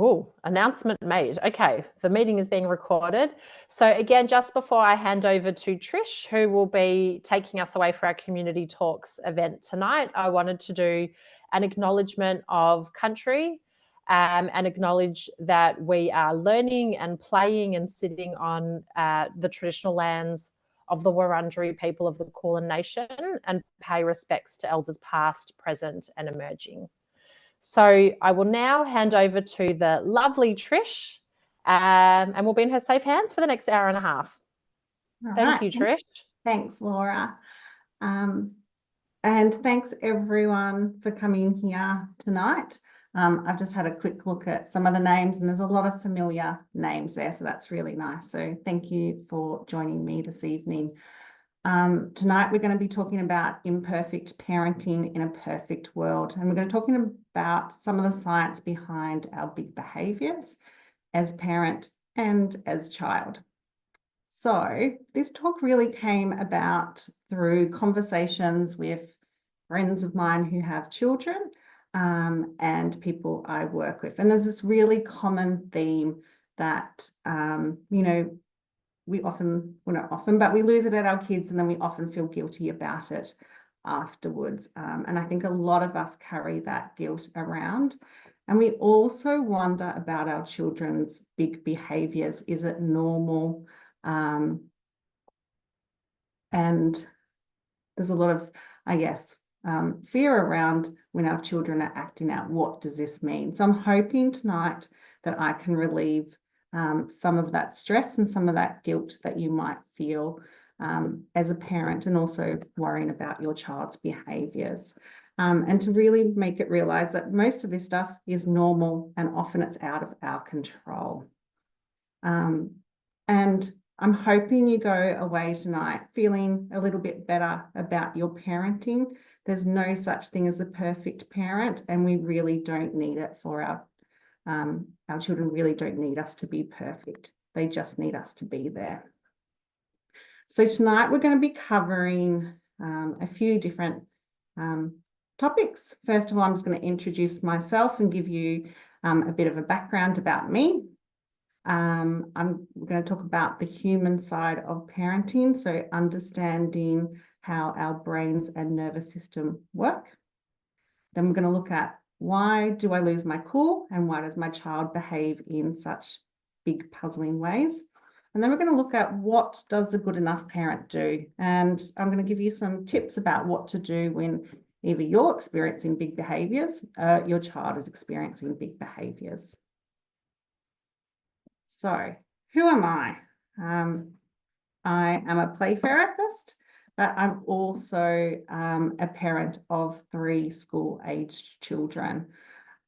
Oh, announcement made. Okay, the meeting is being recorded. So again, just before I hand over to Trish, who will be taking us away for our community talks event tonight, I wanted to do an acknowledgement of country and acknowledge that we are learning and playing and sitting on the traditional lands of the Wurundjeri people of the Kulin Nation and pay respects to elders past, present and emerging. So I will now hand over to the lovely Trish, and we'll be in her safe hands for the next hour and a half. Thank you, Trish. Thanks, Laura. And thanks everyone for coming here tonight. I've just had a quick look at some of the names and there's a lot of familiar names there, so that's really nice. So thank you for joining me this evening. Tonight we're going to be talking about imperfect parenting in a perfect world, and we're going to be talking about some of the science behind our big behaviours as parent and as child. So this talk really came about through conversations with friends of mine who have children and people I work with. And there's this really common theme that, you know, we often, well, not often, but we lose it at our kids and then we often feel guilty about it afterwards. And I think a lot of us carry that guilt around. And we also wonder about our children's big behaviours. Is it normal? And there's a lot of, I guess, fear around when our children are acting out. What does this mean? So I'm hoping tonight that I can relieve some of that stress and some of that guilt that you might feel as a parent, and also worrying about your child's behaviours. And to really make it realise that most of this stuff is normal and often it's out of our control. And I'm hoping you go away tonight feeling a little bit better about your parenting. There's no such thing as a perfect parent, and we really don't need it for our children really don't need us to be perfect. They just need us to be there. So tonight we're going to be covering a few different topics. First of all, I'm just going to introduce myself and give you a bit of a background about me. I'm going to talk about the human side of parenting, so understanding how our brains and nervous system work. Then we're going to look at why do I lose my cool and why does my child behave in such big puzzling ways. And then we're going to look at what does the good enough parent do. And I'm going to give you some tips about what to do when either you're experiencing big behaviours, your child is experiencing big behaviours. So who am I? I am a play therapist, but I'm also a parent of 3 school-aged children.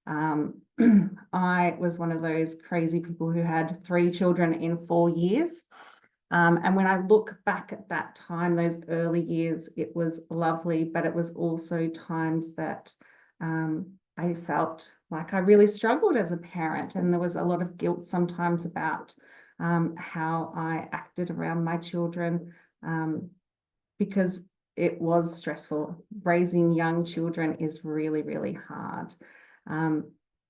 I was one of those crazy people who had 3 children in 4 years. And when I look back at that time, those early years, it was lovely, but it was also times that I felt like I really struggled as a parent, and there was a lot of guilt sometimes about how I acted around my children because it was stressful. Raising young children is really, really hard.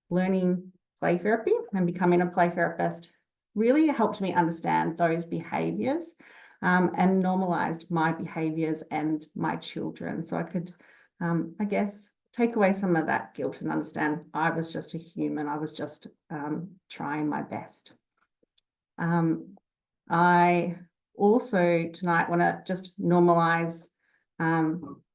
Learning play therapy and becoming a play therapist really helped me understand those behaviours and normalised my behaviours and my children, so I could, I guess, take away some of that guilt and understand I was just a human. I was just trying my best. I also tonight want to just normalise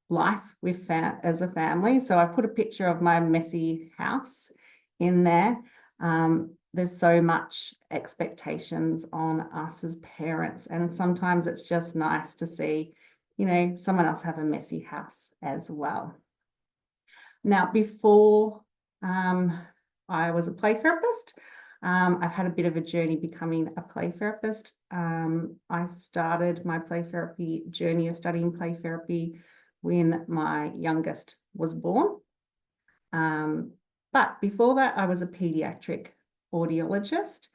life with as a family. So I've put a picture of my messy house in there. There's so much expectations on us as parents, and sometimes it's just nice to see, you know, someone else have a messy house as well. Now, before I was a play therapist, I've had a bit of a journey becoming a play therapist. I started my play therapy journey of studying play therapy when my youngest was born. But before that, I was a paediatric audiologist.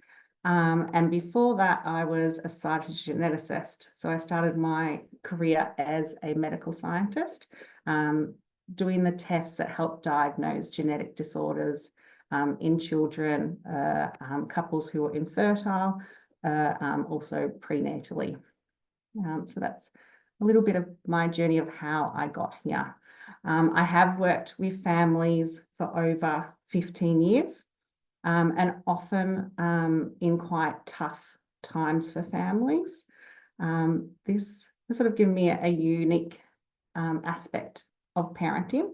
And before that, I was a cytogeneticist. So I started my career as a medical scientist, doing the tests that help diagnose genetic disorders in children, couples who are infertile, also prenatally. So that's a little bit of my journey of how I got here. I have worked with families for over 15 years and often in quite tough times for families. This has sort of given me a unique aspect of parenting.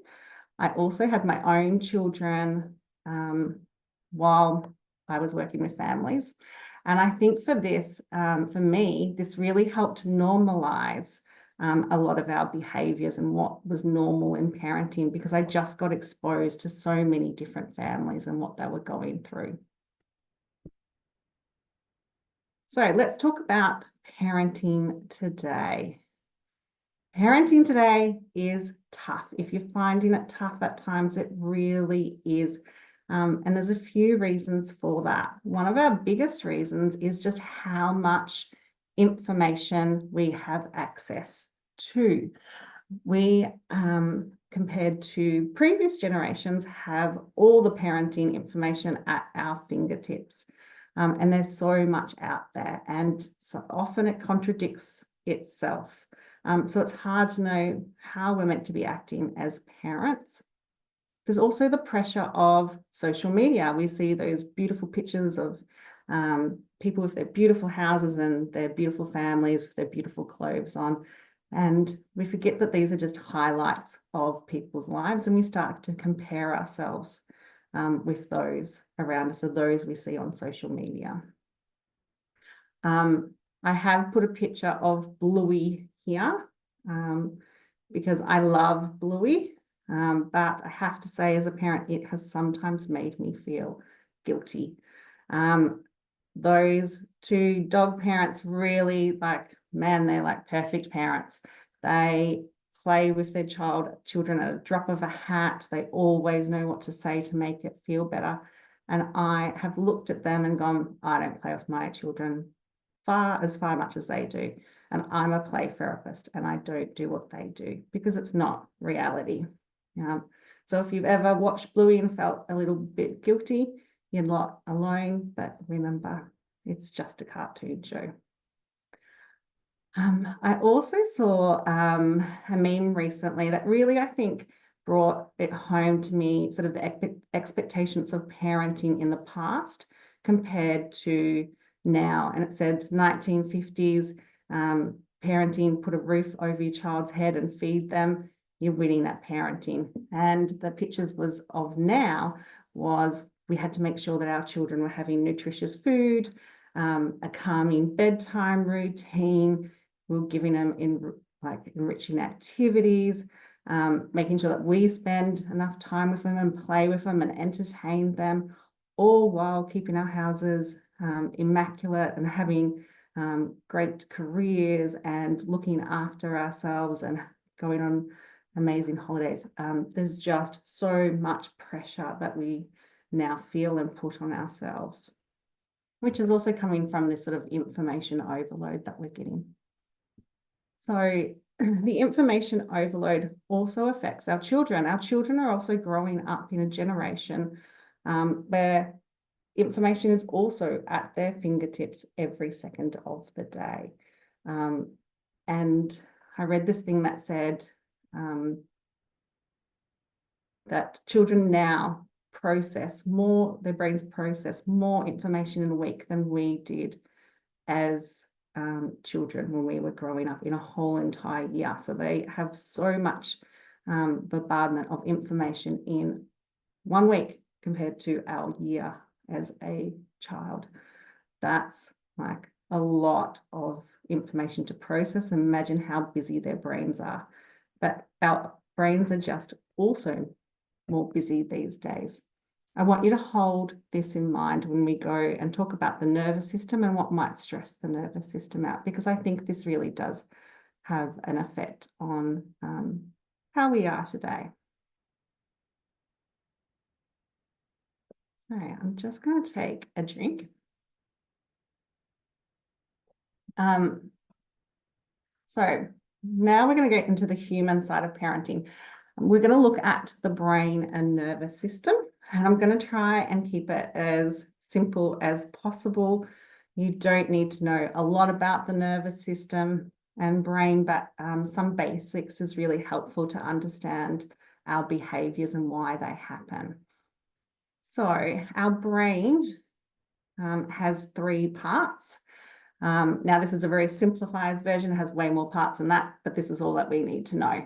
I also had my own children while I was working with families. And I think for this, for me, this really helped normalize a lot of our behaviors and what was normal in parenting, because I just got exposed to so many different families and what they were going through. So let's talk about parenting today. Parenting today is tough. If you're finding it tough at times, it really is. And there's a few reasons for that. One of our biggest reasons is just how much information we have access to. We, compared to previous generations, have all the parenting information at our fingertips. And there's so much out there, and so often it contradicts itself. So it's hard to know how we're meant to be acting as parents. There's also the pressure of social media. We see those beautiful pictures of people with their beautiful houses and their beautiful families with their beautiful clothes on. And we forget that these are just highlights of people's lives, and we start to compare ourselves with those around us, or those we see on social media. I have put a picture of Bluey here because I love Bluey, but I have to say, as a parent, it has sometimes made me feel guilty. Those two dog parents really, man, they're like perfect parents. They play with their children at a drop of a hat. They always know what to say to make it feel better. And I have looked at them and gone, I don't play with my children as much as they do. And I'm a play therapist and I don't do what they do, because it's not reality. So if you've ever watched Bluey and felt a little bit guilty, you're not alone, but remember, it's just a cartoon show. I also saw a meme recently that really, I think, brought it home to me, sort of the expectations of parenting in the past compared to now. And it said 1950s, parenting, put a roof over your child's head and feed them, you're winning that parenting. And the pictures was of now was we had to make sure that our children were having nutritious food, a calming bedtime routine. We were giving them enriching activities, making sure that we spend enough time with them and play with them and entertain them, all while keeping our houses immaculate and having great careers and looking after ourselves and going on amazing holidays. There's just so much pressure that we now feel and put on ourselves, which is also coming from this sort of information overload that we're getting. So the information overload also affects our children. Our children are also growing up in a generation where information is also at their fingertips every second of the day. And I read this thing that said that children now their brains process more information in a week than we did as children when we were growing up in a whole entire year. So they have so much bombardment of information in 1 week compared to our year as a child. That's like a lot of information to process. Imagine how busy their brains are. But our brains are just also more busy these days. I want you to hold this in mind when we go and talk about the nervous system and what might stress the nervous system out, because I think this really does have an effect on how we are today. So I'm just going to take a drink. So now we're going to get into the human side of parenting. We're going to look at the brain and nervous system, and I'm going to try and keep it as simple as possible. You don't need to know a lot about the nervous system and brain, but some basics is really helpful to understand our behaviors and why they happen. So our brain has 3 parts. Now, this is a very simplified version. It has way more parts than that, but this is all that we need to know.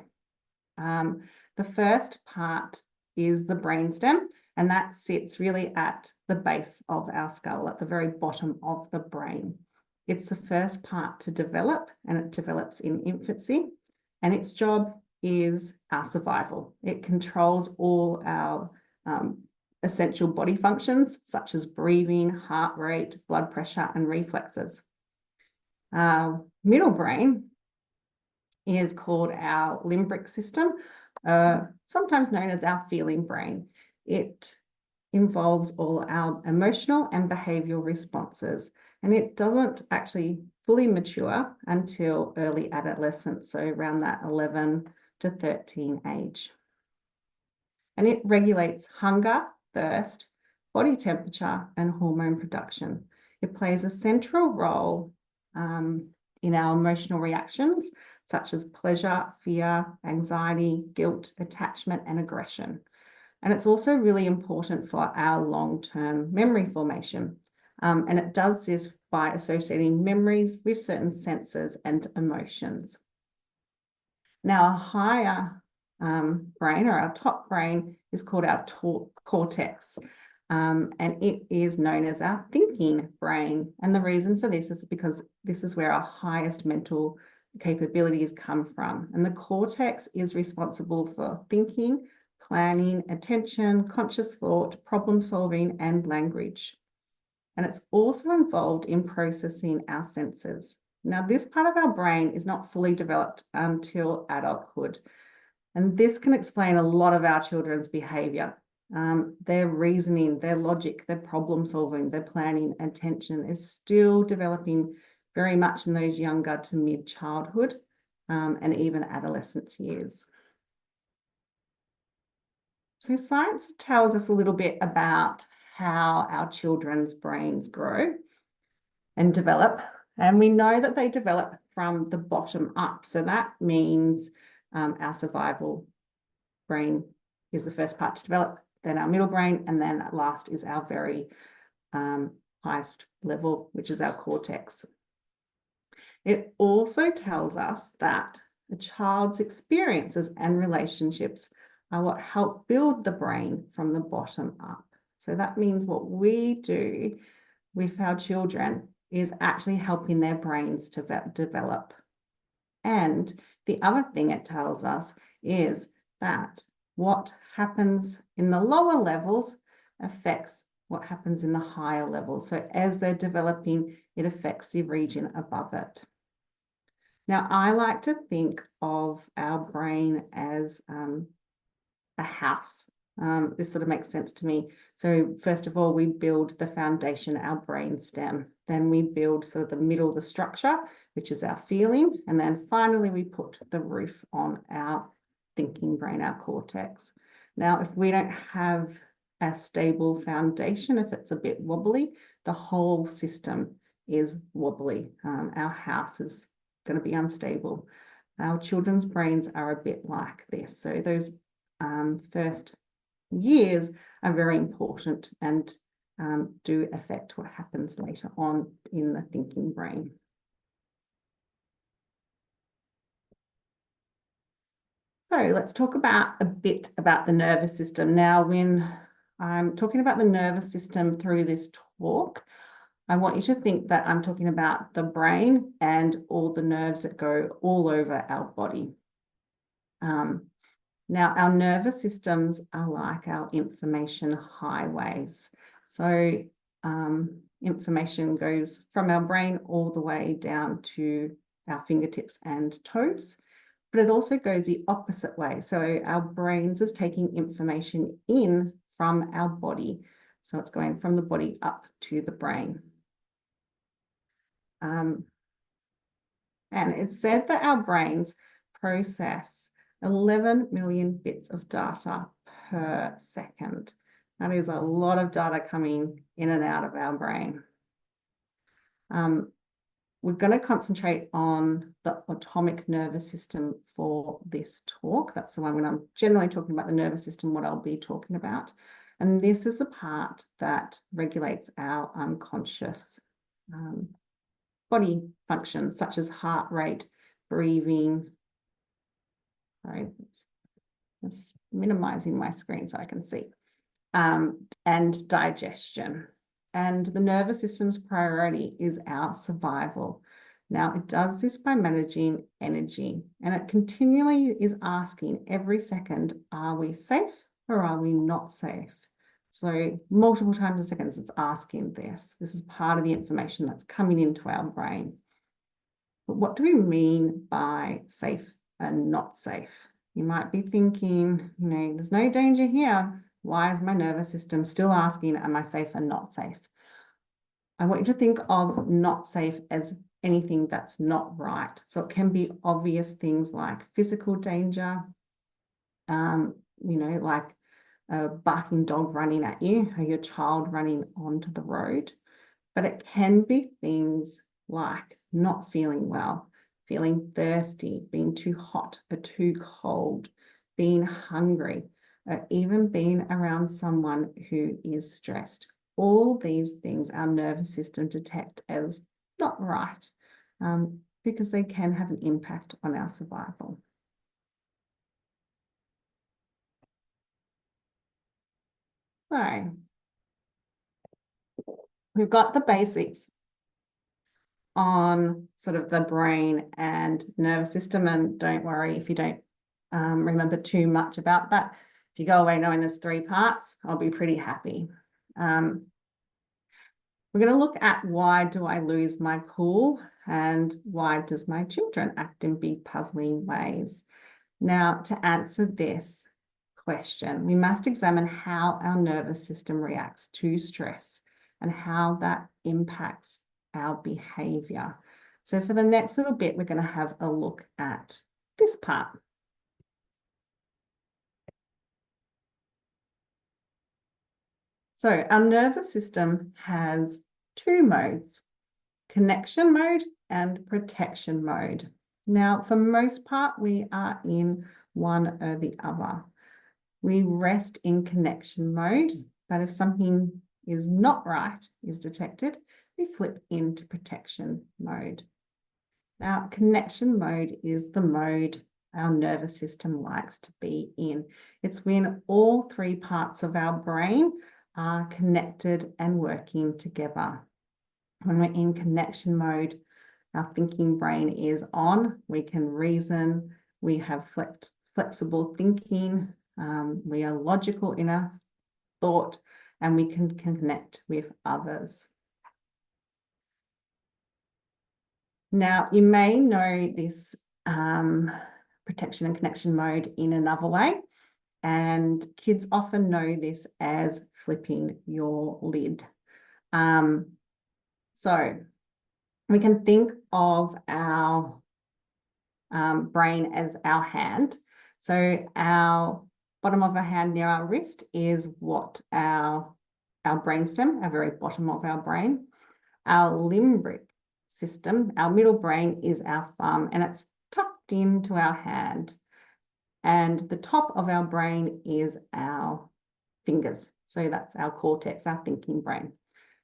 The first part is the brainstem, and that sits really at the base of our skull, at the very bottom of the brain. It's the first part to develop, and it develops in infancy, and its job is our survival. It controls all our essential body functions, such as breathing, heart rate, blood pressure, and reflexes. Our middle brain is called our limbic system, sometimes known as our feeling brain. It involves all our emotional and behavioral responses, and it doesn't actually fully mature until early adolescence, so around that 11 to 13 age. And it regulates hunger, thirst, body temperature, and hormone production. It plays a central role in our emotional reactions, such as pleasure, fear, anxiety, guilt, attachment, and aggression. And it's also really important for our long-term memory formation. And it does this by associating memories with certain senses and emotions. Now, a higher brain, or our top brain, is called our cortex. And it is known as our thinking brain. And the reason for this is because this is where our highest mental capabilities come from. And the cortex is responsible for thinking, planning, attention, conscious thought, problem solving, and language. And it's also involved in processing our senses. Now, this part of our brain is not fully developed until adulthood. And this can explain a lot of our children's behavior. Their reasoning, their logic, their problem solving, their planning, attention is still developing very much in those younger to mid-childhood and even adolescence years. So science tells us a little bit about how our children's brains grow and develop. And we know that they develop from the bottom up. So that means our survival brain is the first part to develop, then our middle brain, and then last is our very highest level, which is our cortex. It also tells us that a child's experiences and relationships are what help build the brain from the bottom up. So that means what we do with our children is actually helping their brains to develop. And the other thing it tells us is that what happens in the lower levels affects what happens in the higher levels. So as they're developing, it affects the region above it. Now, I like to think of our brain as a house. This sort of makes sense to me. So first of all, we build the foundation, our brain stem. Then we build sort of the middle, the structure, which is our feeling. And then finally, we put the roof on our thinking brain, our cortex. Now, if we don't have a stable foundation, if it's a bit wobbly, the whole system is wobbly. Our house is going to be unstable. Our children's brains are a bit like this. So those first years are very important and do affect what happens later on in the thinking brain. So let's talk about a bit about the nervous system. Now, when I'm talking about the nervous system through this talk, I want you to think that I'm talking about the brain and all the nerves that go all over our body. Now, our nervous systems are like our information highways. So information goes from our brain all the way down to our fingertips and toes, but it also goes the opposite way. So our brains is taking information in from our body. So it's going from the body up to the brain. And it's said that our brains process 11 million bits of data per second. That is a lot of data coming in and out of our brain. We're going to concentrate on the autonomic nervous system for this talk. That's the one when I'm generally talking about the nervous system, what I'll be talking about. And this is the part that regulates our unconscious body functions, such as heart rate, breathing. Sorry, just minimizing my screen so I can see. And digestion. And the nervous system's priority is our survival. Now, it does this by managing energy, and it continually is asking every second, are we safe or are we not safe? So multiple times a second, it's asking this. This is part of the information that's coming into our brain. But what do we mean by safe and not safe? You might be thinking, there's no danger here. Why is my nervous system still asking, am I safe and not safe? I want you to think of not safe as anything that's not right. So it can be obvious things like physical danger, like a barking dog running at you or your child running onto the road. But it can be things like not feeling well, feeling thirsty, being too hot or too cold, being hungry, or even being around someone who is stressed. All these things our nervous system detect as not right, because they can have an impact on our survival. So we've got the basics on sort of the brain and nervous system, and don't worry if you don't remember too much about that. If you go away knowing there's 3 parts, I'll be pretty happy. We're going to look at why do I lose my cool and why does my children act in big puzzling ways. Now, to answer this question, we must examine how our nervous system reacts to stress and how that impacts our behavior. So for the next little bit, we're going to have a look at this part. So our nervous system has 2 modes, connection mode and protection mode. Now, for most part, we are in one or the other. We rest in connection mode, but if something is not right, is detected, we flip into protection mode. Now, connection mode is the mode our nervous system likes to be in. It's when all 3 parts of our brain are connected and working together. When we're in connection mode, our thinking brain is on. We can reason, we have flexible thinking, we are logical in our thought, and we can connect with others. Now, you may know this protection and connection mode in another way, and kids often know this as flipping your lid. So we can think of our brain as our hand. So our bottom of our hand near our wrist is what our brainstem, our very bottom of our brain. Our limbic system, our middle brain, is our thumb, and it's tucked into our hand. And the top of our brain is our fingers. So that's our cortex, our thinking brain.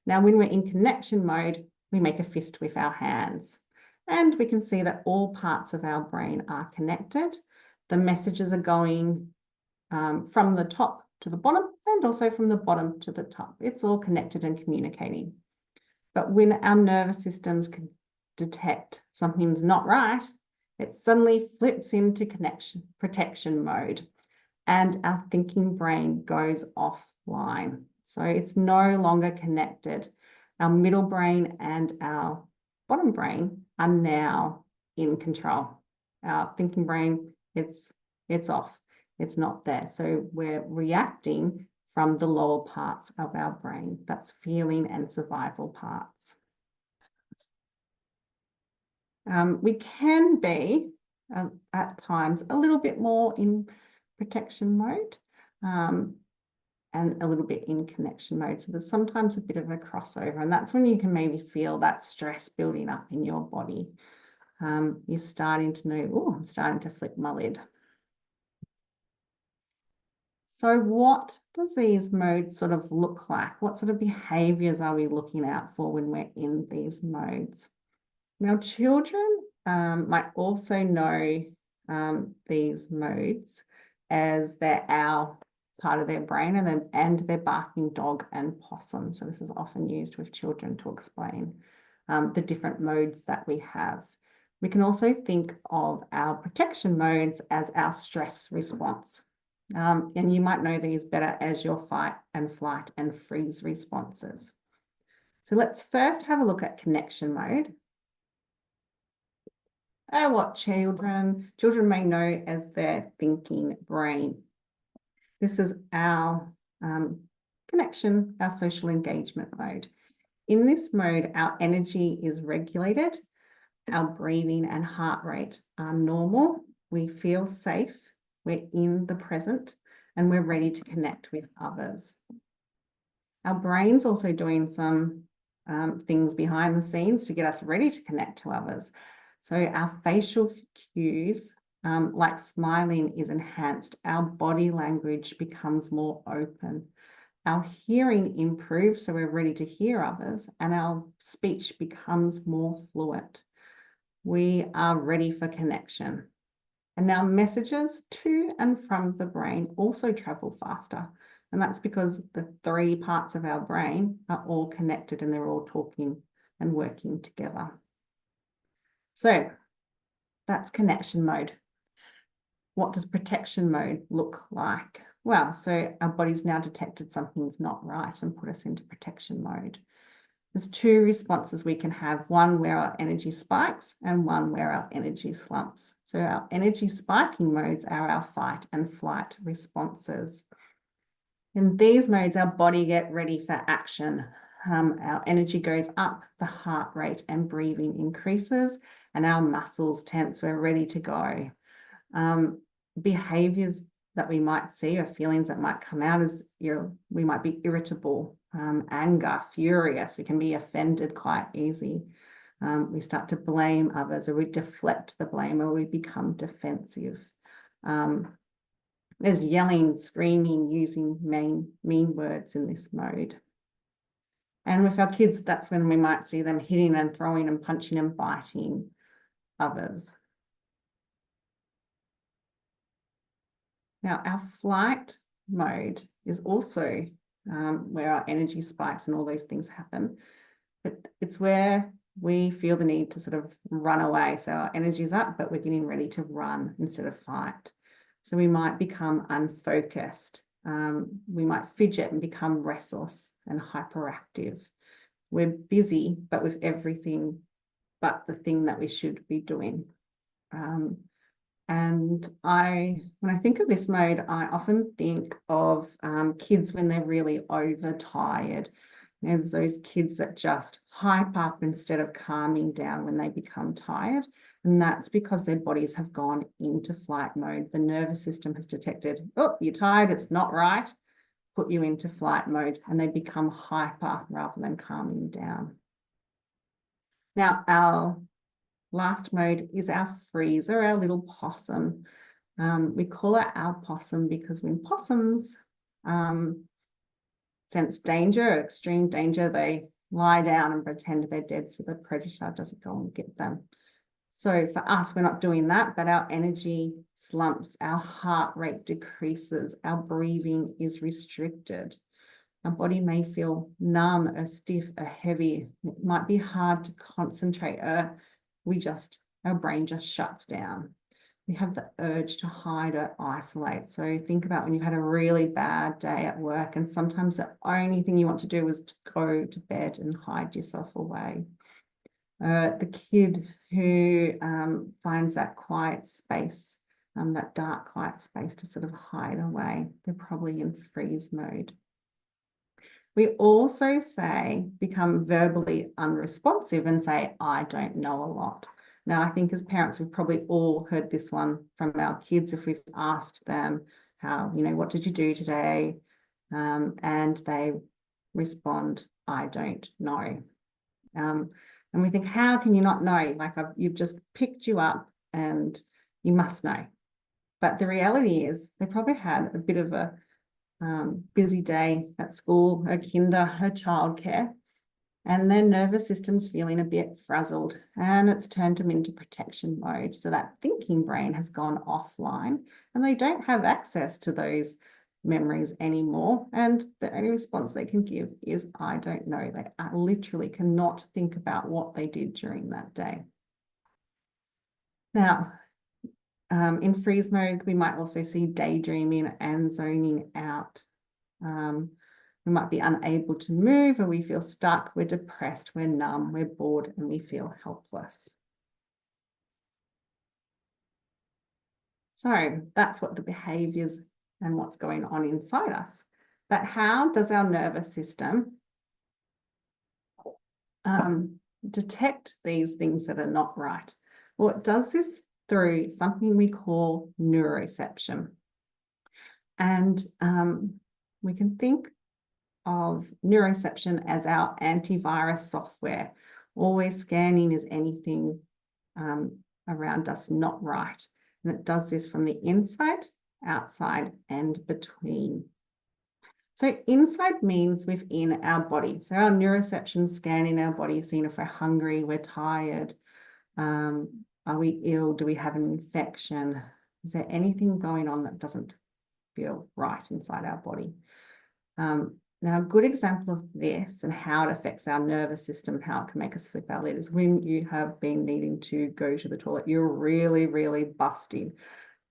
Now, when we're in connection mode, we make a fist with our hands. And we can see that all parts of our brain are connected. The messages are going from the top to the bottom and also from the bottom to the top. It's all connected and communicating. But when our nervous systems can detect something's not right, it suddenly flips into protection mode, and our thinking brain goes offline. So it's no longer connected. Our middle brain and our bottom brain are now in control. Our thinking brain, it's off. It's not there. So we're reacting from the lower parts of our brain. That's feeling and survival parts. We can be at times a little bit more in protection mode, and a little bit in connection mode. So there's sometimes a bit of a crossover, and that's when you can maybe feel that stress building up in your body. You're starting to know, oh, I'm starting to flip my lid. So what does these modes sort of look like? What sort of behaviors are we looking out for when we're in these modes? Now, children might also know these modes as their owl part of their brain, and their barking dog and possum. So this is often used with children to explain the different modes that we have. We can also think of our protection modes as our stress response. And you might know these better as your fight and flight and freeze responses. So let's first have a look at connection mode. What children may know as their thinking brain. This is our connection, our social engagement mode. In this mode, our energy is regulated, our breathing and heart rate are normal, we feel safe, we're in the present, and we're ready to connect with others. Our brain's also doing some things behind the scenes to get us ready to connect to others. So our facial cues, like smiling, is enhanced. Our body language becomes more open. Our hearing improves, so we're ready to hear others, and our speech becomes more fluent. We are ready for connection. And now messages to and from the brain also travel faster. And that's because the 3 parts of our brain are all connected and they're all talking and working together. So that's connection mode. What does protection mode look like? Well, so our body's now detected something's not right and put us into protection mode. There's 2 responses we can have, one where our energy spikes and one where our energy slumps. So our energy spiking modes are our fight and flight responses. In these modes, our body gets ready for action. Our energy goes up, the heart rate and breathing increases, and our muscles tense, we're ready to go. Behaviors that we might see or feelings that might come out is we might be irritable, anger, furious. We can be offended quite easy. We start to blame others, or we deflect the blame, or we become defensive. There's yelling, screaming, using mean words in this mode. And with our kids, that's when we might see them hitting and throwing and punching and biting others. Now, our flight mode is also where our energy spikes and all those things happen. But it's where we feel the need to sort of run away. So our energy is up, but we're getting ready to run instead of fight. So we might become unfocused. We might fidget and become restless and hyperactive. We're busy, but with everything but the thing that we should be doing. And when I think of this mode, I often think of kids when they're really overtired. There's those kids that just hype up instead of calming down when they become tired. And that's because their bodies have gone into flight mode. The nervous system has detected, oh, you're tired, it's not right, put you into flight mode, and they become hyper rather than calming down. Now, our last mode is our freeze, or our little possum. We call it our possum because when possums sense danger or extreme danger, they lie down and pretend they're dead so the predator doesn't go and get them. So for us, we're not doing that, but our energy slumps, our heart rate decreases, our breathing is restricted. Our body may feel numb or stiff or heavy. It might be hard to concentrate. Our brain just shuts down. We have the urge to hide or isolate. So think about when you've had a really bad day at work, and sometimes the only thing you want to do is to go to bed and hide yourself away. The kid who finds that quiet space, that dark, quiet space to sort of hide away, they're probably in freeze mode. We also become verbally unresponsive and say, I don't know a lot. Now, I think as parents, we've probably all heard this one from our kids if we've asked them how, what did you do today? And they respond, I don't know. And we think, how can you not know? Like you've just picked you up and you must know. But the reality is they probably had a bit of a busy day at school, her kinder, her childcare, and their nervous system's feeling a bit frazzled and it's turned them into protection mode. So that thinking brain has gone offline and they don't have access to those memories anymore. And the only response they can give is, I don't know. They literally cannot think about what they did during that day. Now, in freeze mode, we might also see daydreaming and zoning out. We might be unable to move, or we feel stuck, we're depressed, we're numb, we're bored, and we feel helpless. So that's what the behaviors and what's going on inside us. But how does our nervous system detect these things that are not right? Well, it does this through something we call neuroception. And we can think of neuroception as our antivirus software, always scanning is anything around us not right. And it does this from the inside, outside, and between. So inside means within our body. So our neuroception scanning our body, seeing if we're hungry, we're tired, are we ill, do we have an infection? Is there anything going on that doesn't feel right inside our body? Now, a good example of this and how it affects our nervous system and how it can make us flip our lid is when you have been needing to go to the toilet, you're really, really busting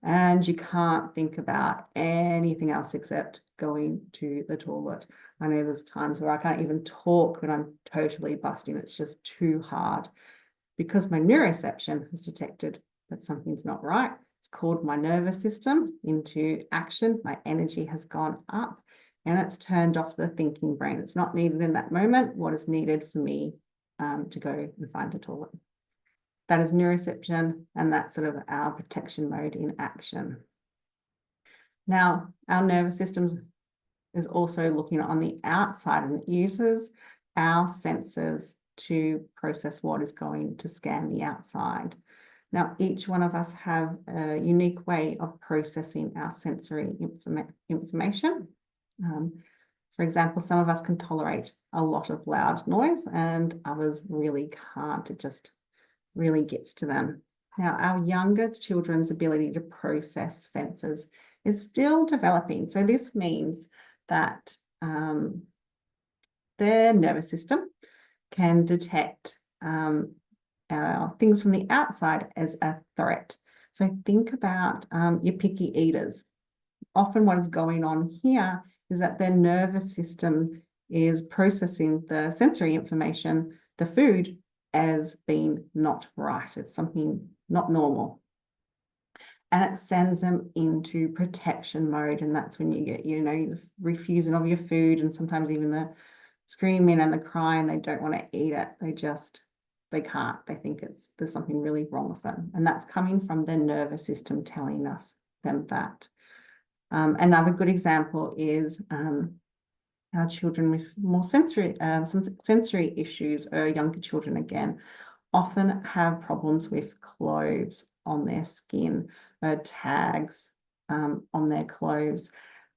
and you can't think about anything else except going to the toilet. I know there's times where I can't even talk when I'm totally busting. It's just too hard because my neuroception has detected that something's not right. It's called my nervous system into action. My energy has gone up. And it's turned off the thinking brain. It's not needed in that moment. What is needed for me to go and find a toilet? That is neuroception, and that's sort of our protection mode in action. Now, our nervous system is also looking on the outside and it uses our senses to process what is going to scan the outside. Now, each one of us have a unique way of processing our sensory information. For example, some of us can tolerate a lot of loud noise and others really can't. It just really gets to them. Now, our younger children's ability to process senses is still developing. So this means that their nervous system can detect things from the outside as a threat. So think about your picky eaters. Often what is going on here is that their nervous system is processing the sensory information, the food, as being not right. It's something not normal. And it sends them into protection mode. And that's when you get, the refusing of your food and sometimes even the screaming and the crying. They don't want to eat it. They can't. They think there's something really wrong with them. And that's coming from their nervous system telling them that. Another good example is our children with more some sensory issues, or younger children again, often have problems with clothes on their skin, tags on their clothes.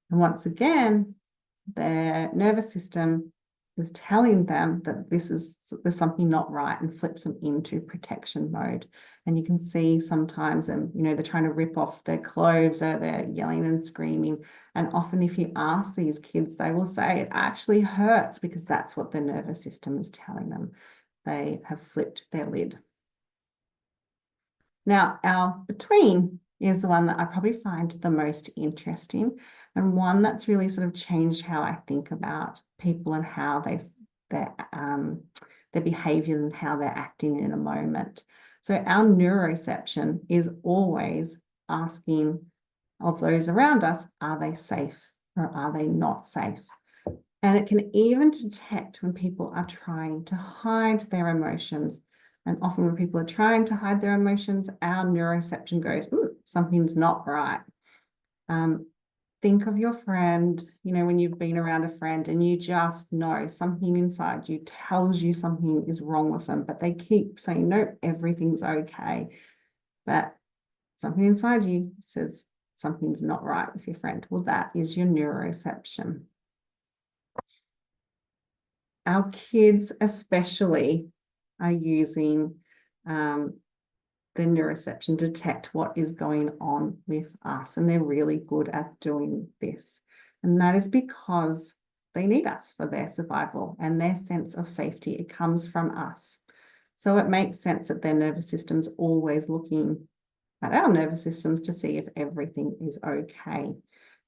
And once again, their nervous system is telling them that there's something not right and flips them into protection mode. And you can see sometimes they're trying to rip off their clothes or they're yelling and screaming. And often if you ask these kids, they will say it actually hurts because that's what their nervous system is telling them. They have flipped their lid. Now, our between is the one that I probably find the most interesting and one that's really sort of changed how I think about people and how their behavior and how they're acting in a moment. So our neuroception is always asking of those around us, are they safe or are they not safe? And it can even detect when people are trying to hide their emotions And often when people are trying to hide their emotions, our neuroception goes, ooh, something's not right. Think of your friend, you know, when you've been around a friend and you just know something inside you tells you something is wrong with them, but they keep saying, nope, everything's okay. But something inside you says something's not right with your friend. Well, that is your neuroception. Our kids especially are using the neuroception to detect what is going on with us, and they're really good at doing this. And that is because they need us for their survival and their sense of safety. It comes from us. So it makes sense that their nervous system's always looking at our nervous systems to see if everything is okay.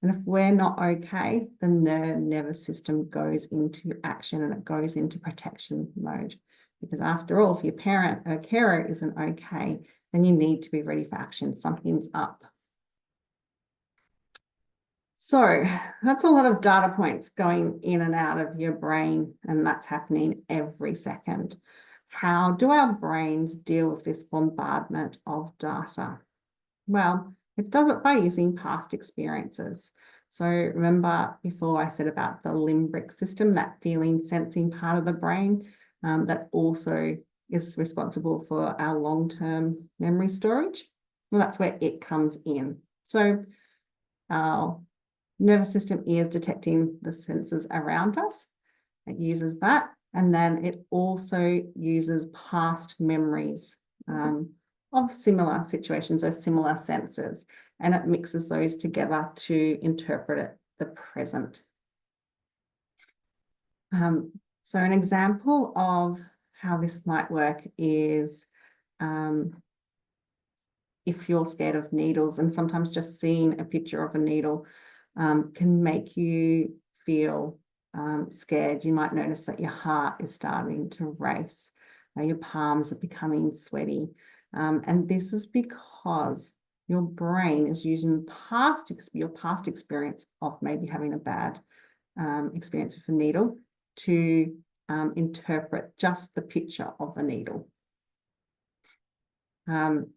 And if we're not okay, then the nervous system goes into action and it goes into protection mode. Because after all, if your parent or carer isn't okay, then you need to be ready for action. Something's up. So that's a lot of data points going in and out of your brain, and that's happening every second. How do our brains deal with this bombardment of data? Well, it does it by using past experiences. So remember before I said about the limbic system, that feeling sensing part of the brain that also is responsible for our long-term memory storage? Well, that's where it comes in. So our nervous system is detecting the senses around us. It uses that. And then it also uses past memories of similar situations or similar senses, and it mixes those together to interpret it, the present. So an example of how this might work is if you're scared of needles, and sometimes just seeing a picture of a needle can make you feel scared. You might notice that your heart is starting to race, your palms are becoming sweaty. And this is because your brain is using your past experience of maybe having a bad experience with a needle to interpret just the picture of a needle. And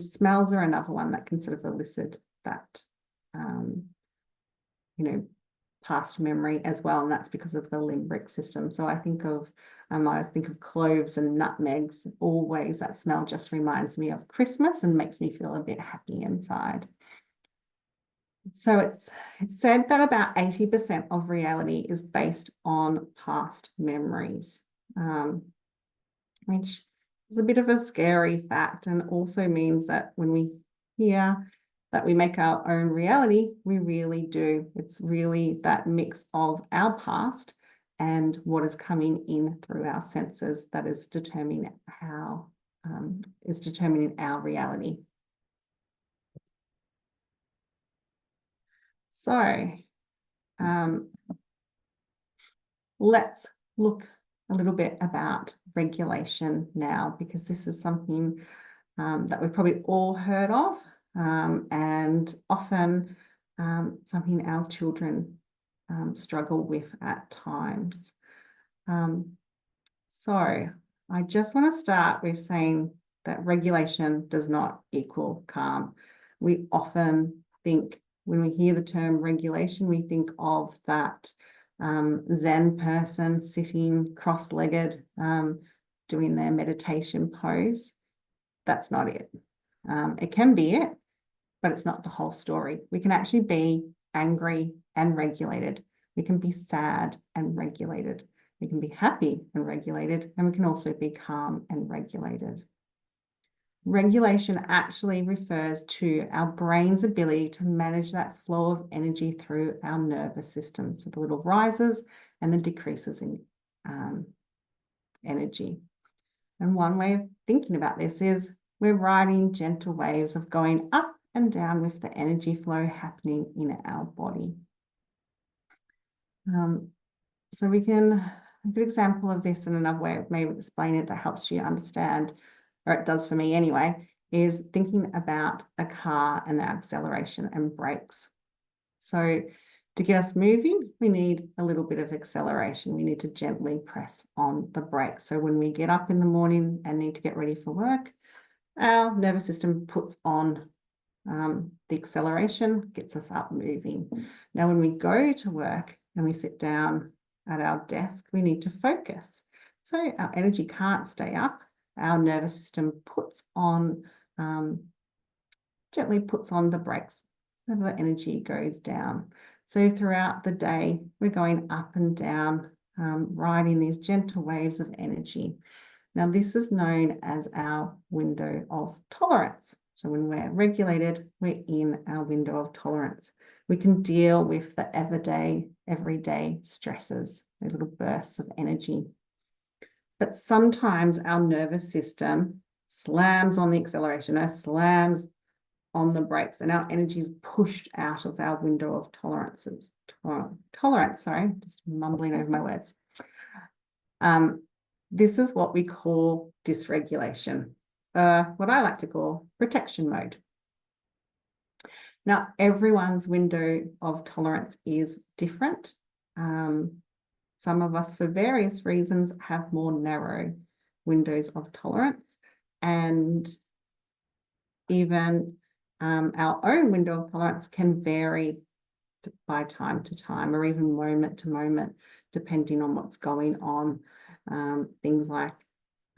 smells are another one that can sort of elicit that, past memory as well, and that's because of the limbic system. So I think of cloves and nutmegs always. That smell just reminds me of Christmas and makes me feel a bit happy inside. So it's said that about 80% of reality is based on past memories, which is a bit of a scary fact, and also means that when we hear that we make our own reality, we really do. It's really that mix of our past and what is coming in through our senses that is determining our reality. So let's look a little bit about regulation now, because this is something that we've probably all heard of, and often something our children struggle with at times. So I just want to start with saying that regulation does not equal calm. We often think, when we hear the term regulation, we think of that Zen person sitting cross-legged, doing their meditation pose. That's not it. It can be it, but it's not the whole story. We can actually be angry and regulated. We can be sad and regulated. We can be happy and regulated, and we can also be calm and regulated. Regulation actually refers to our brain's ability to manage that flow of energy through our nervous system. So the little rises and the decreases in energy. And one way of thinking about this is we're riding gentle waves of going up and down with the energy flow happening in our body. So we can, a good example of this, and another way of maybe explain it that helps you understand, or it does for me anyway, is thinking about a car and the acceleration and brakes. So To get us moving, we need a little bit of acceleration. We need to gently press on the brakes. So when we get up in the morning and need to get ready for work, our nervous system puts on the acceleration, gets us up moving. Now, when we go to work and we sit down at our desk, we need to focus. So our energy can't stay up. Our nervous system gently puts on the brakes so the energy goes down. So throughout the day, we're going up and down, riding these gentle waves of energy. Now, this is known as our window of tolerance. So when we're regulated, we're in our window of tolerance. We can deal with the everyday stresses, those little bursts of energy. But sometimes our nervous system slams on the acceleration, or slams on the brakes, and our energy is pushed out of our window of tolerance, sorry, just mumbling over my words. This is what we call dysregulation, what I like to call protection mode. Now, everyone's window of tolerance is different. Some of us, for various reasons, have more narrow windows of tolerance, and even our own window of tolerance can vary by time to time, or even moment to moment, depending on what's going on. Things like,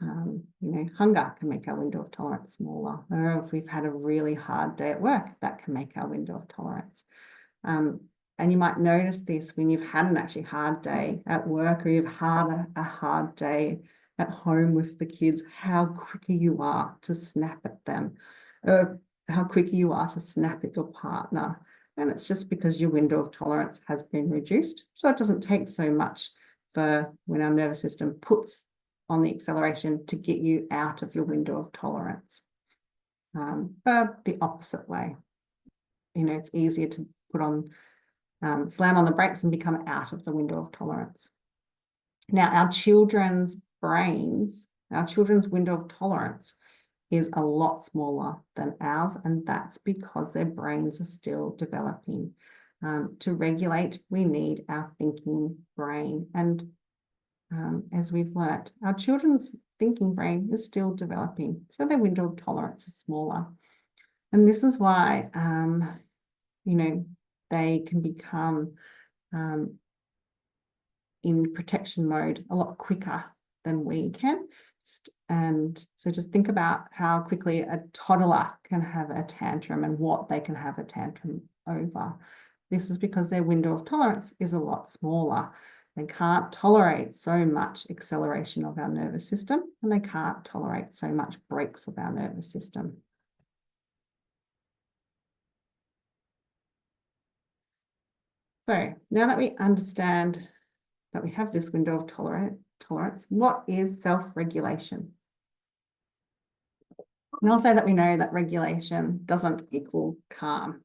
hunger can make our window of tolerance smaller. Or if we've had a really hard day at work, that can make our window of tolerance. And you might notice this when you've had an actually hard day at work, or you've had a hard day at home with the kids, how quicker you are to snap at them, how quicker you are to snap at your partner. And it's just because your window of tolerance has been reduced. So it doesn't take so much for when our nervous system puts on the acceleration to get you out of your window of tolerance. But the opposite way, it's easier to put on, slam on the brakes and become out of the window of tolerance. Now, our children's window of tolerance is a lot smaller than ours, and that's because their brains are still developing. To regulate, we need our thinking brain. And as we've learnt, our children's thinking brain is still developing, so their window of tolerance is smaller. And this is why, they can become in protection mode a lot quicker than we can. And so just think about how quickly a toddler can have a tantrum and what they can have a tantrum over. This is because their window of tolerance is a lot smaller. They can't tolerate so much acceleration of our nervous system, and they can't tolerate so much brakes of our nervous system. So now that we understand that we have this window of tolerance, what is self-regulation? And also that we know that regulation doesn't equal calm.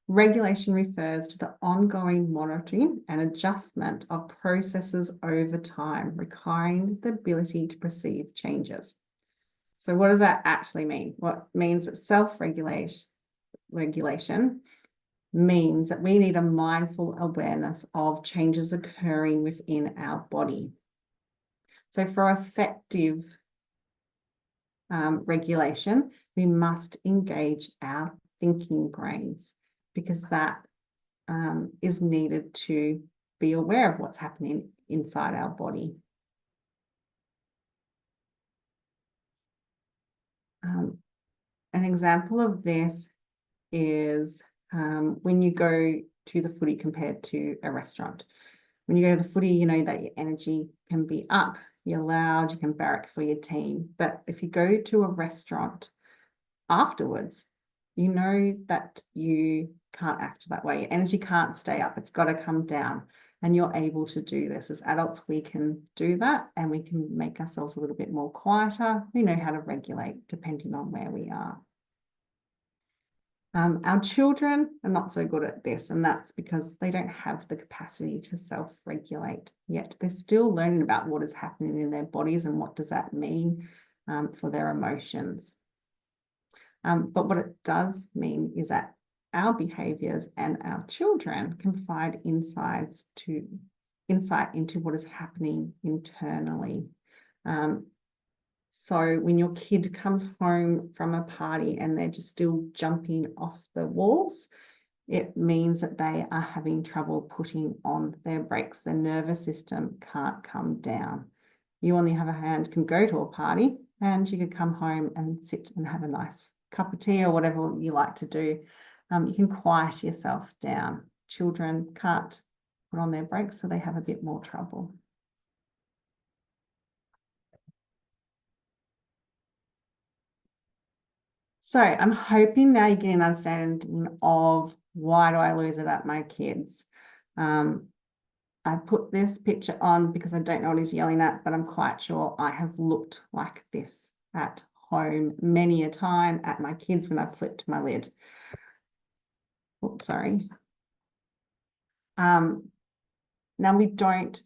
Regulation refers to the ongoing monitoring and adjustment of processes over time, requiring the ability to perceive changes. So what does that actually mean? What means that self-regulation means that we need a mindful awareness of changes occurring within our body. So for effective regulation, we must engage our thinking brains, because that is needed to be aware of what's happening inside our body. An example of this is when you go to the footy compared to a restaurant. When you go to the footy, you know that your energy can be up, you're loud, you can barrack for your team. But if you go to a restaurant afterwards, you know that you can't act that way. Your energy can't stay up. It's got to come down. And you're able to do this. As adults, we can do that, and we can make ourselves a little bit more quieter. We know how to regulate depending on where we are. Our children are not so good at this, and that's because they don't have the capacity to self-regulate yet. They're still learning about what is happening in their bodies and what does that mean for their emotions. But what it does mean is that our behaviors and our children can provide insight into what is happening internally. So when your kid comes home from a party and they're just still jumping off the walls, it means that they are having trouble putting on their brakes. Their nervous system can't come down. You, on the other hand, can go to a party and you could come home and sit and have a nice cup of tea or whatever you like to do. You can quiet yourself down. Children can't put on their brakes, so they have a bit more trouble. So I'm hoping now you get an understanding of why do I lose it at my kids. I put this picture on because I don't know what he's yelling at, but I'm quite sure I have looked like this at home many a time at my kids when I've flipped my lid. Oops, sorry. Now we don't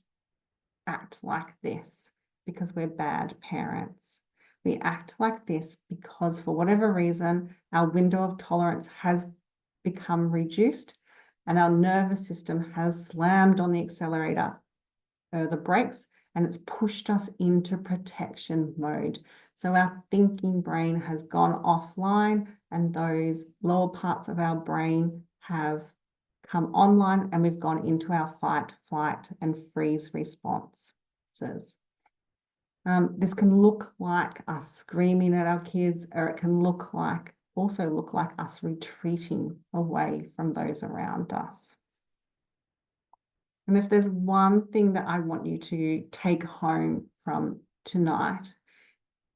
act like this because we're bad parents. We act like this because for whatever reason, our window of tolerance has become reduced and our nervous system has slammed on the accelerator or the brakes, and it's pushed us into protection mode. So our thinking brain has gone offline and those lower parts of our brain have come online and we've gone into our fight, flight, and freeze responses. This can look like us screaming at our kids, or it can also look like us retreating away from those around us. And if there's one thing that I want you to take home from tonight,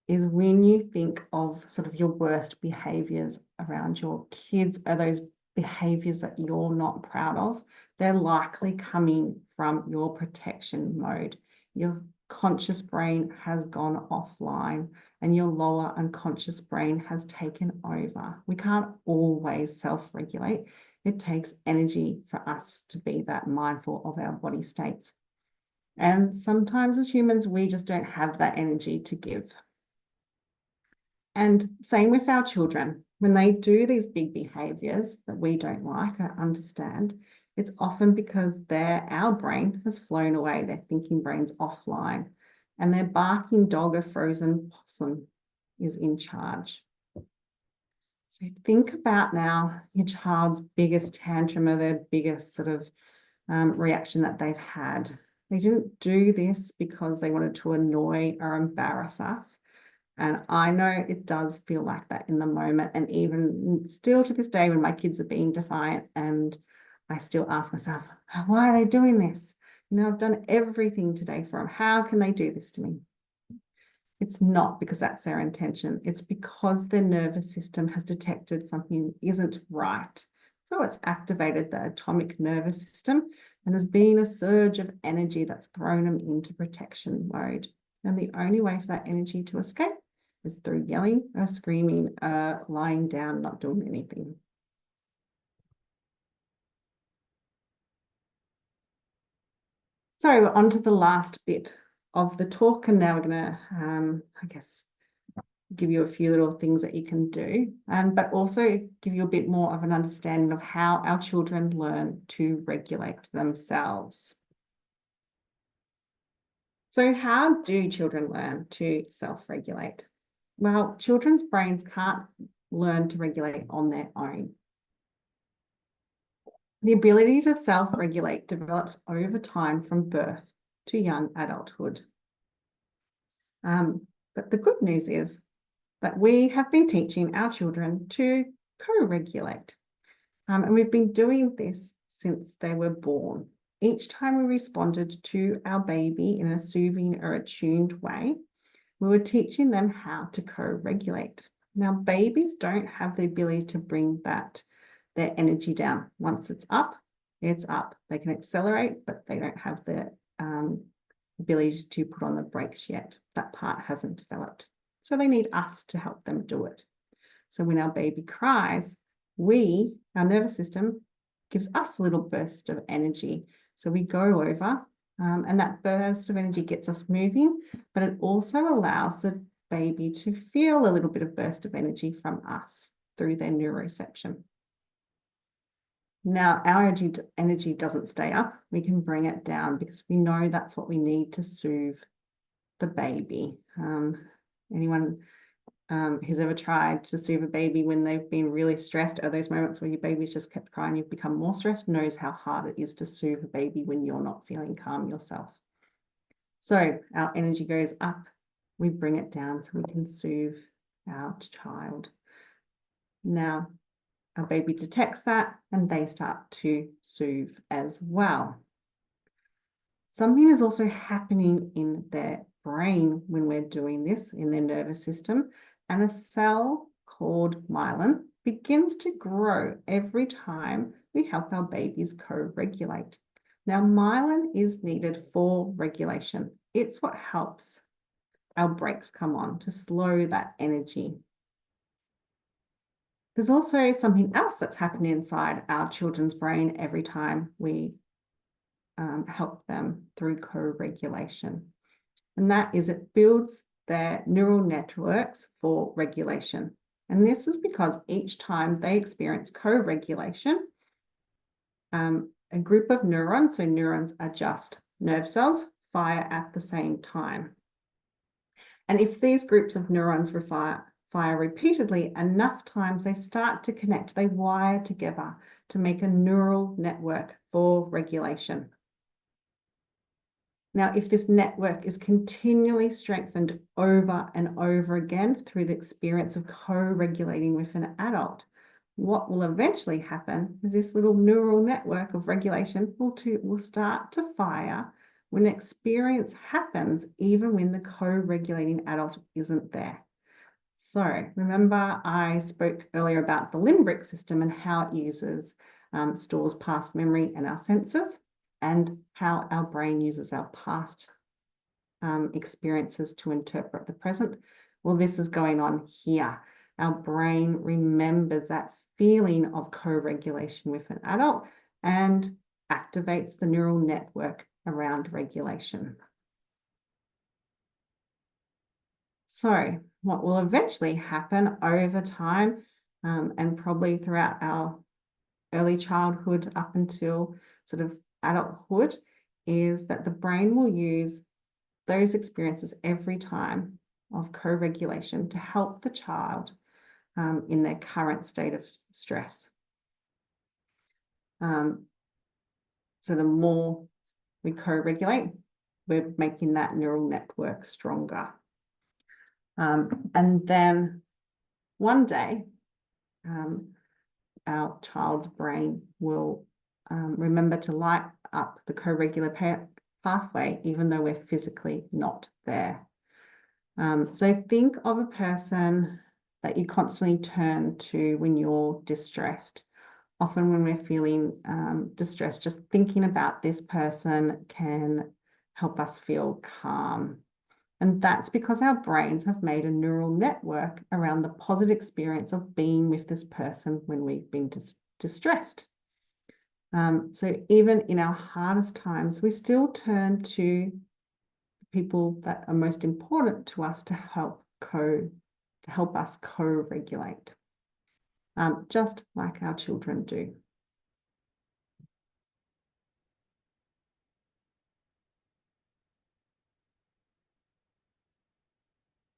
is when you think of sort of your worst behaviors around your kids, or those behaviors that you're not proud of, they're likely coming from your protection mode. Your conscious brain has gone offline and your lower unconscious brain has taken over. We can't always self-regulate. It takes energy for us to be that mindful of our body states. And sometimes as humans, we just don't have that energy to give. And same with our children. When they do these big behaviors that we don't like or understand, it's often because our brain has flown away, their thinking brain's offline, and their barking dog or frozen possum is in charge. So think about now your child's biggest tantrum or their biggest sort of reaction that they've had. They didn't do this because they wanted to annoy or embarrass us. And I know it does feel like that in the moment. And even still to this day, when my kids are being defiant, and I still ask myself, why are they doing this? You know, I've done everything today for them. How can they do this to me? It's not because that's their intention. It's because their nervous system has detected something isn't right. So it's activated the atomic nervous system, and there's been a surge of energy that's thrown them into protection mode. And the only way for that energy to escape is through yelling or screaming, lying down, not doing anything. So on to the last bit of the talk, and now we're going to, I guess, give you a few little things that you can do, but also give you a bit more of an understanding of how our children learn to regulate themselves. So how do children learn to self-regulate? Well, children's brains can't learn to regulate on their own. The ability to self-regulate develops over time from birth to young adulthood. But the good news is that we have been teaching our children to co-regulate. And we've been doing this since they were born. Each time we responded to our baby in a soothing or attuned way, we were teaching them how to co-regulate. Now, babies don't have the ability to bring their energy down. Once it's up, it's up. They can accelerate, but they don't have the ability to put on the brakes yet. That part hasn't developed. So they need us to help them do it. So when our baby cries, our nervous system gives us a little burst of energy. So we go over and that burst of energy gets us moving, but it also allows the baby to feel a little bit of burst of energy from us through their neuroception. Now, our energy doesn't stay up. We can bring it down because we know that's what we need to soothe the baby. Anyone who's ever tried to soothe a baby when they've been really stressed, or those moments where your baby's just kept crying, you've become more stressed, knows how hard it is to soothe a baby when you're not feeling calm yourself. So our energy goes up, we bring it down so we can soothe our child. Now, our baby detects that and they start to soothe as well. Something is also happening in their brain when we're doing this, in their nervous system, and a cell called myelin begins to grow every time we help our babies co-regulate. Now, myelin is needed for regulation. It's what helps our brakes come on to slow that energy. There's also something else that's happening inside our children's brain every time we help them through co-regulation. And that is it builds their neural networks for regulation. And this is because each time they experience co-regulation, a group of neurons, so neurons are just nerve cells, fire at the same time. And if these groups of neurons fire repeatedly, enough times they start to connect, they wire together to make a neural network for regulation. Now, if this network is continually strengthened over and over again through the experience of co-regulating with an adult, what will eventually happen is this little neural network of regulation will start to fire when experience happens, even when the co-regulating adult isn't there. So remember I spoke earlier about the limbic system and how it uses, stores past memory and our senses, and how our brain uses our past experiences to interpret the present. Well, this is going on here. Our brain remembers that feeling of co-regulation with an adult and activates the neural network around regulation. So what will eventually happen over time, and probably throughout our early childhood up until sort of adulthood, is that the brain will use those experiences every time of co-regulation to help the child in their current state of stress. So the more we co-regulate, we're making that neural network stronger. And then one day, our child's brain will remember to light up the co-regular pathway, even though we're physically not there. So think of a person that you constantly turn to when you're distressed. Often when we're feeling distressed, just thinking about this person can help us feel calm. And that's because our brains have made a neural network around the positive experience of being with this person when we've been distressed. So even in our hardest times, we still turn to people that are most important to us to help us co-regulate, just like our children do.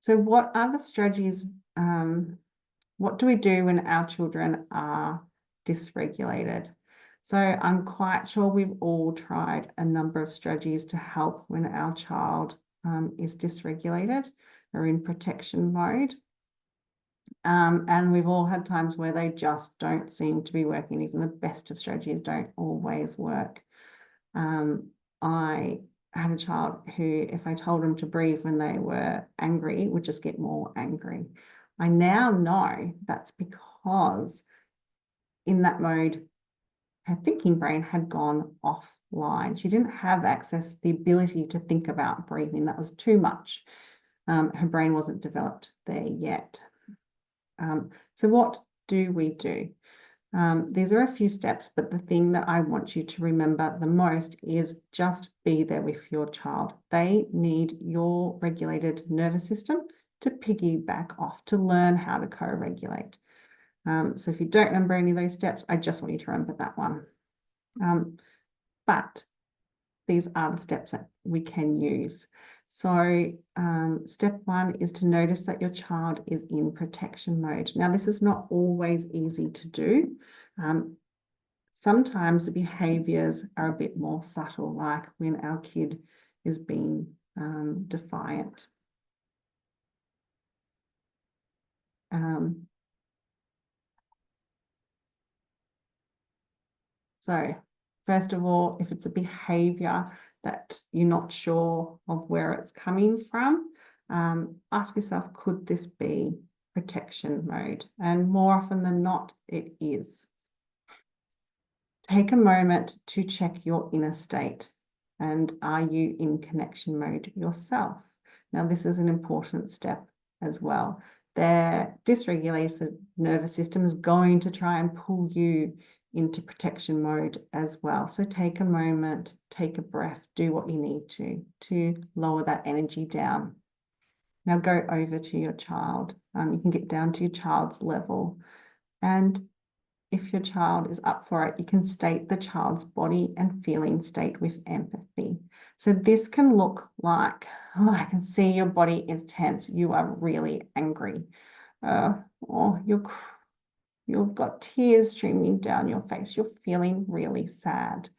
So what are the strategies? What do we do when our children are dysregulated? So I'm quite sure we've all tried a number of strategies to help when our child is dysregulated or in protection mode. And we've all had times where they just don't seem to be working. Even the best of strategies don't always work. I had a child who, if I told them to breathe when they were angry, would just get more angry. I now know that's because in that mode, her thinking brain had gone offline. She didn't have access, the ability to think about breathing. That was too much. Her brain wasn't developed there yet. So what do we do? These are a few steps, but the thing that I want you to remember the most is just be there with your child. They need your regulated nervous system to piggyback off, to learn how to co-regulate. So if you don't remember any of those steps, I just want you to remember that one. But these are the steps that we can use. So step one is to notice that your child is in protection mode. Now, this is not always easy to do. Sometimes the behaviors are a bit more subtle, like when our kid is being defiant. So first of all, if it's a behavior that you're not sure of where it's coming from, ask yourself, could this be protection mode? And more often than not, it is. Take a moment to check your inner state. And are you in connection mode yourself? Now, this is an important step as well. Their dysregulated nervous system is going to try and pull you into protection mode as well. So take a moment, take a breath, do what you need to lower that energy down. Now go over to your child. You can get down to your child's level. And if your child is up for it, you can state the child's body and feeling state with empathy. So this can look like, oh, I can see your body is tense. You are really angry. Or you've got tears streaming down your face. You're feeling really sad.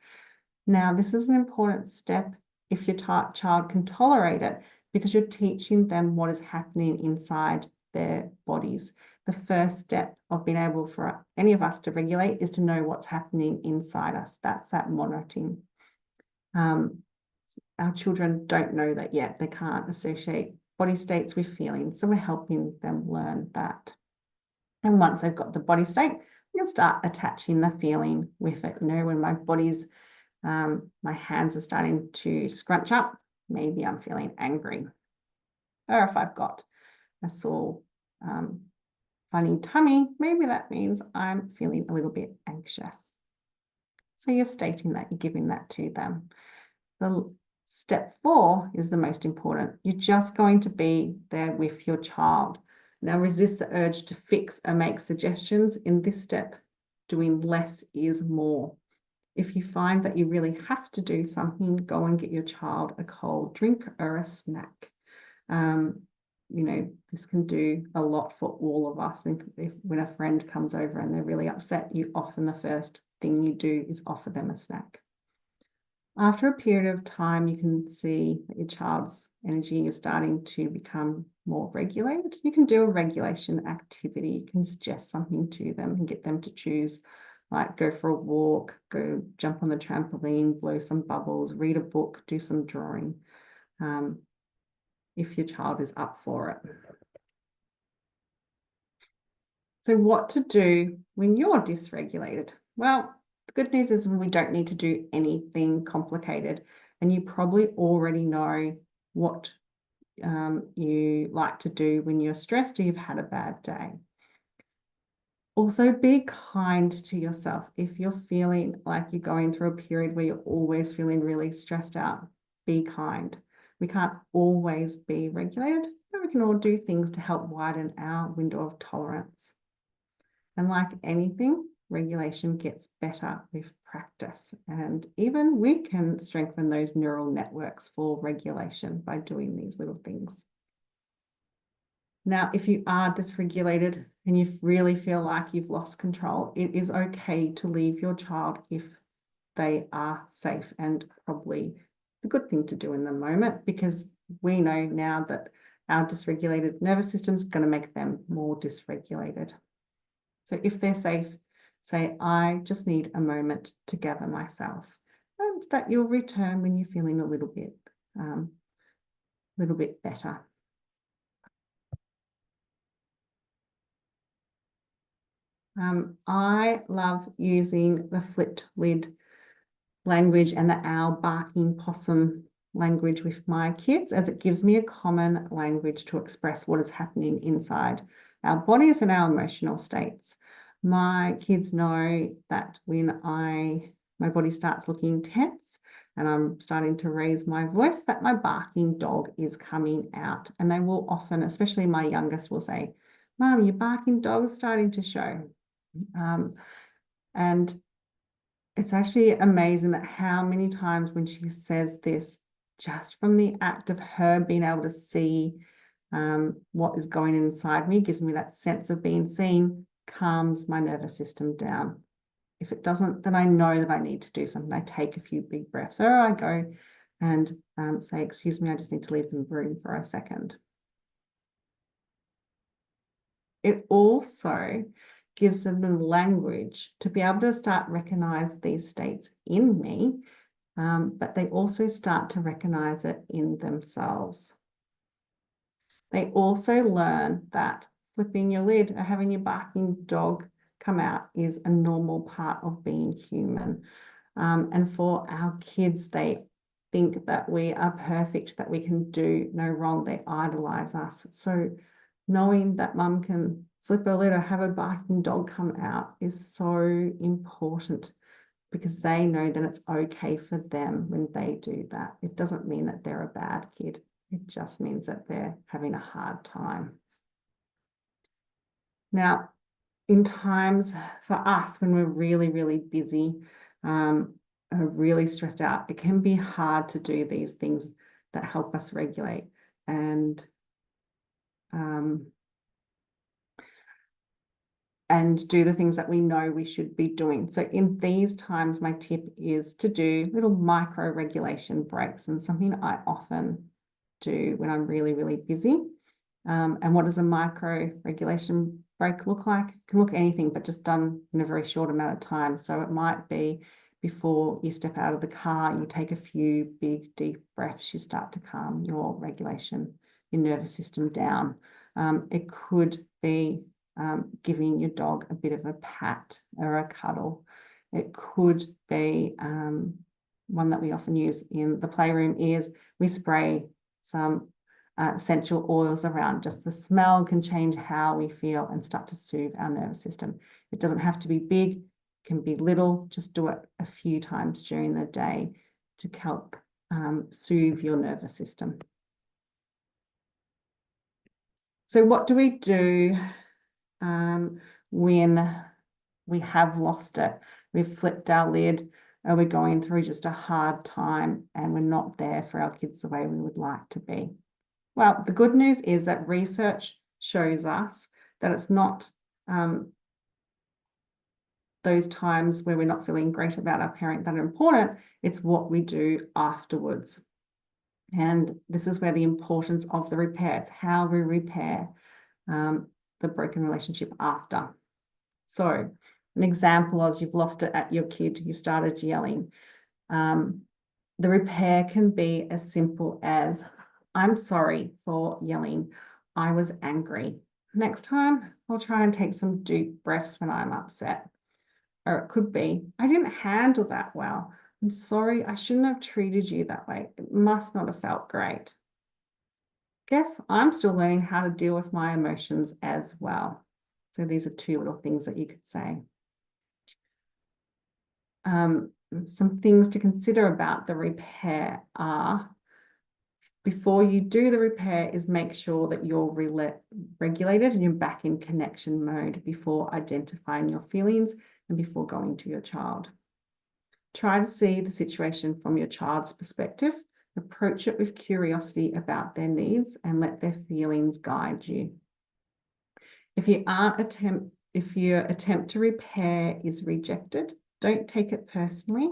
Now, this is an important step if your child can tolerate it, because you're teaching them what is happening inside their bodies. The first step of being able for any of us to regulate is to know what's happening inside us. That's that monitoring. Our children don't know that yet. They can't associate body states with feelings. So we're helping them learn that. And once they've got the body state, we can start attaching the feeling with it. You know, when my body's, my hands are starting to scrunch up, maybe I'm feeling angry. Or if I've got a sore, funny tummy, maybe that means I'm feeling a little bit anxious. So you're stating that, you're giving that to them. The step 4 is the most important. You're just going to be there with your child. Now resist the urge to fix or make suggestions. In this step, doing less is more. If you find that you really have to do something, go and get your child a cold drink or a snack. You know, this can do a lot for all of us. And when a friend comes over and they're really upset, you often the first thing you do is offer them a snack. After a period of time, you can see that your child's energy is starting to become more regulated. You can do a regulation activity. You can suggest something to them and get them to choose, like go for a walk, go jump on the trampoline, blow some bubbles, read a book, do some drawing, if your child is up for it. So what to do when you're dysregulated? Well, the good news is we don't need to do anything complicated, and you probably already know what you like to do when you're stressed or you've had a bad day. Also, be kind to yourself. If you're feeling like you're going through a period where you're always feeling really stressed out, be kind. We can't always be regulated, but we can all do things to help widen our window of tolerance. And like anything, regulation gets better with practice. And even we can strengthen those neural networks for regulation by doing these little things. Now, if you are dysregulated and you really feel like you've lost control, it is okay to leave your child if they are safe, and probably a good thing to do in the moment, because we know now that our dysregulated nervous system is going to make them more dysregulated. So if they're safe, say, I just need a moment to gather myself, and that you'll return when you're feeling a little bit better. I love using the flipped lid language and the owl barking possum language with my kids, as it gives me a common language to express what is happening inside our bodies and our emotional states. My kids know that when my body starts looking tense and I'm starting to raise my voice, that my barking dog is coming out. And they will often, especially my youngest, will say, Mum, your barking dog's starting to show. And it's actually amazing that how many times when she says this, just from the act of her being able to see what is going inside me, gives me that sense of being seen, calms my nervous system down. If it doesn't, then I know that I need to do something. I take a few big breaths, or I go and say, excuse me, I just need to leave the room for a second. It also gives them the language to be able to start recognize these states in me, but they also start to recognize it in themselves. They also learn that flipping your lid or having your barking dog come out is a normal part of being human. And for our kids, they think that we are perfect, that we can do no wrong. They idolize us. So knowing that mum can flip her lid or have a barking dog come out is so important, because they know that it's okay for them when they do that. It doesn't mean that they're a bad kid. It just means that they're having a hard time. Now, in times for us when we're really, really busy, really stressed out, it can be hard to do these things that help us regulate and do the things that we know we should be doing. So in these times, my tip is to do little micro regulation breaks, and something I often do when I'm really, really busy. And what does a micro regulation break look like? It can look anything, but just done in a very short amount of time. So it might be before you step out of the car, you take a few big, deep breaths, you start to calm your regulation, your nervous system down. It could be giving your dog a bit of a pat or a cuddle. It could be one that we often use in the playroom is we spray some essential oils around. Just the smell can change how we feel and start to soothe our nervous system. It doesn't have to be big, it can be little. Just do it a few times during the day to help soothe your nervous system. So what do we do when we have lost it? We've flipped our lid, or we're going through just a hard time and we're not there for our kids the way we would like to be. Well, the good news is that research shows us that it's not those times where we're not feeling great about our parent that are important. It's what we do afterwards. And this is where the importance of the repair, it's how we repair the broken relationship after. So an example is you've lost it at your kid, you started yelling. The repair can be as simple as, I'm sorry for yelling. I was angry. Next time, I'll try and take some deep breaths when I'm upset. Or it could be, I didn't handle that well. I'm sorry, I shouldn't have treated you that way. It must not have felt great. Guess I'm still learning how to deal with my emotions as well. So these are two little things that you could say. Some things to consider about the repair are, before you do the repair, is make sure that you're regulated and you're back in connection mode before identifying your feelings and before going to your child. Try to see the situation from your child's perspective. Approach it with curiosity about their needs and let their feelings guide you. If your attempt to repair is rejected, don't take it personally.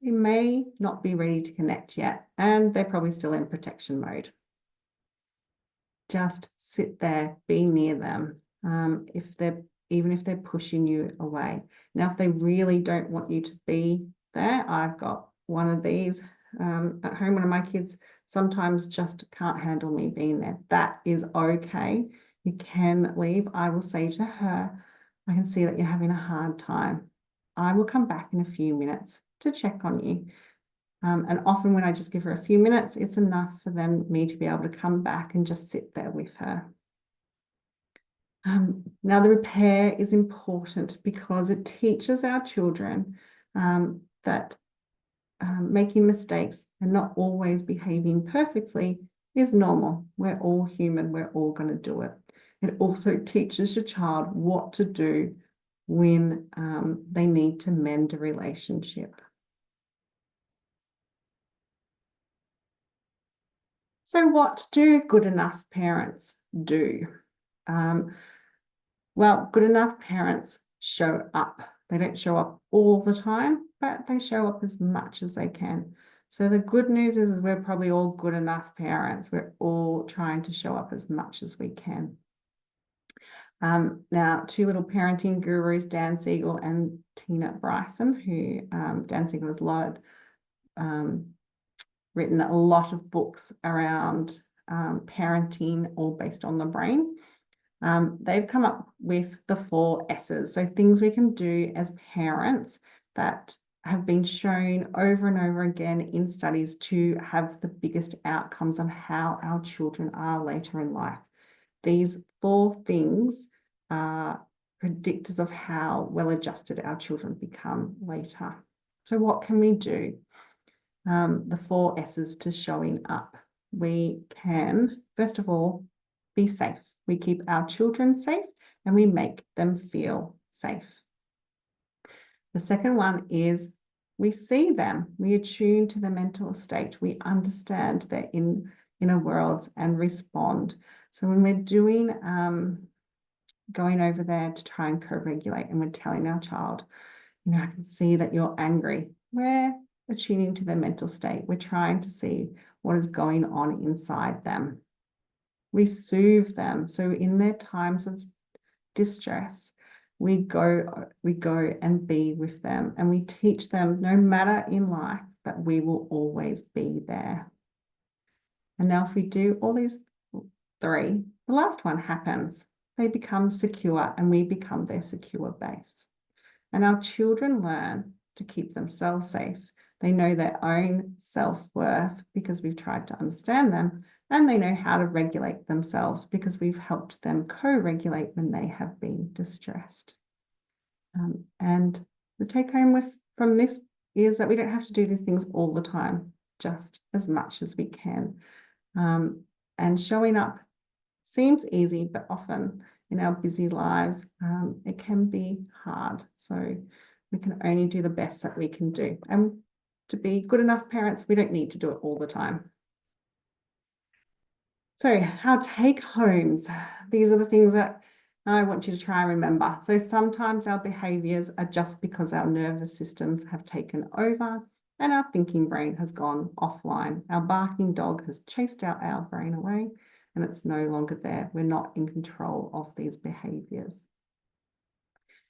They may not be ready to connect yet, and they're probably still in protection mode. Just sit there, be near them, even if they're pushing you away. Now, if they really don't want you to be there, I've got one of these at home. One of my kids sometimes just can't handle me being there. That is okay. You can leave. I will say to her, I can see that you're having a hard time. I will come back in a few minutes to check on you. And often when I just give her a few minutes, it's enough for me to be able to come back and just sit there with her. Now, the repair is important because it teaches our children that making mistakes and not always behaving perfectly is normal. We're all human. We're all going to do it. It also teaches your child what to do when they need to mend a relationship. So what do good enough parents do? Well, good enough parents show up. They don't show up all the time, but they show up as much as they can. So the good news is we're probably all good enough parents. We're all trying to show up as much as we can. Now, two little parenting gurus, Dan Siegel and Tina Bryson, who Dan Siegel has written a lot of books around parenting, all based on the brain. They've come up with the 4 S's. So things we can do as parents that have been shown over and over again in studies to have the biggest outcomes on how our children are later in life. These 4 things are predictors of how well adjusted our children become later. So what can we do? The 4 S's to showing up. We can, first of all, be safe. We keep our children safe and we make them feel safe. The second one is we see them. We attune to the mental state. We understand their inner worlds and respond. So when we're doing, going over there to try and co-regulate and we're telling our child, I can see that you're angry. We're attuning to their mental state. We're trying to see what is going on inside them. We soothe them. So in their times of distress, we go and be with them, and we teach them, no matter in life, that we will always be there. And now if we do all these 3, the last one happens. They become secure and we become their secure base. And our children learn to keep themselves safe. They know their own self-worth because we've tried to understand them, and they know how to regulate themselves because we've helped them co-regulate when they have been distressed. And the take home from this is that we don't have to do these things all the time, just as much as we can. And showing up seems easy, but often in our busy lives, it can be hard. So we can only do the best that we can do. And to be good enough parents, we don't need to do it all the time. So our take homes, these are the things that I want you to try and remember. So sometimes our behaviors are just because our nervous systems have taken over and our thinking brain has gone offline. Our barking dog has chased our brain away and it's no longer there. We're not in control of these behaviors.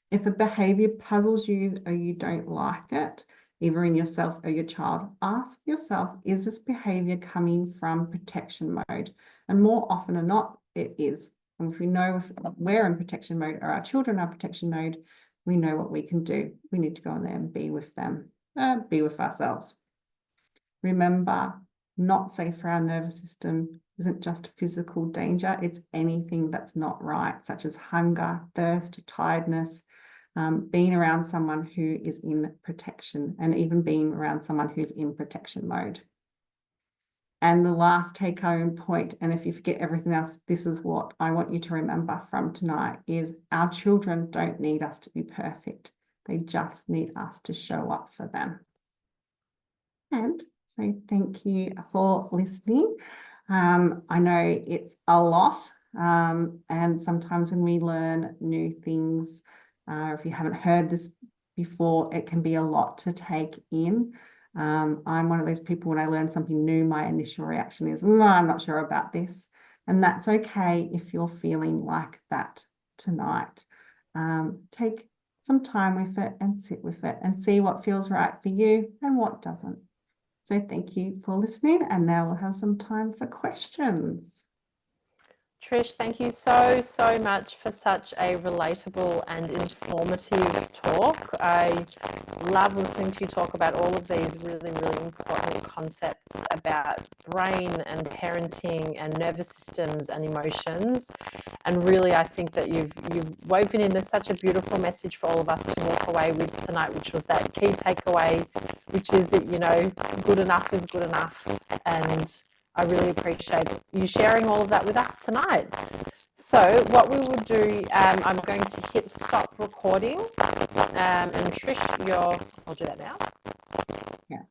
If a behavior puzzles you or you don't like it, either in yourself or your child, ask yourself, is this behavior coming from protection mode? And more often than not, it is. And if we know if we're in protection mode or our children are protection mode, we know what we can do. We need to go in there and be with them, be with ourselves. Remember, not safe for our nervous system isn't just physical danger, it's anything that's not right, such as hunger, thirst, tiredness, being around someone who is in protection, and even being around someone who's in protection mode. And the last take home point, and if you forget everything else, this is what I want you to remember from tonight, is our children don't need us to be perfect. They just need us to show up for them. And so thank you for listening. I know it's a lot, and sometimes when we learn new things, if you haven't heard this before, it can be a lot to take in. I'm one of those people, when I learn something new, my initial reaction is, I'm not sure about this. And that's okay if you're feeling like that tonight. Take some time with it and sit with it and see what feels right for you and what doesn't. So thank you for listening, and now we'll have some time for questions. Trish, thank you so much for such a relatable and informative talk. I love listening to you talk about all of these really important concepts about brain and parenting and nervous systems and emotions. And really, I think that you've woven in such a beautiful message for all of us to walk away with tonight, which was that key takeaway, which is that, good enough is good enough. And I really appreciate you sharing all of that with us tonight. So what we will do, I'm going to hit stop recording, and Trish, I'll do that now. Yeah.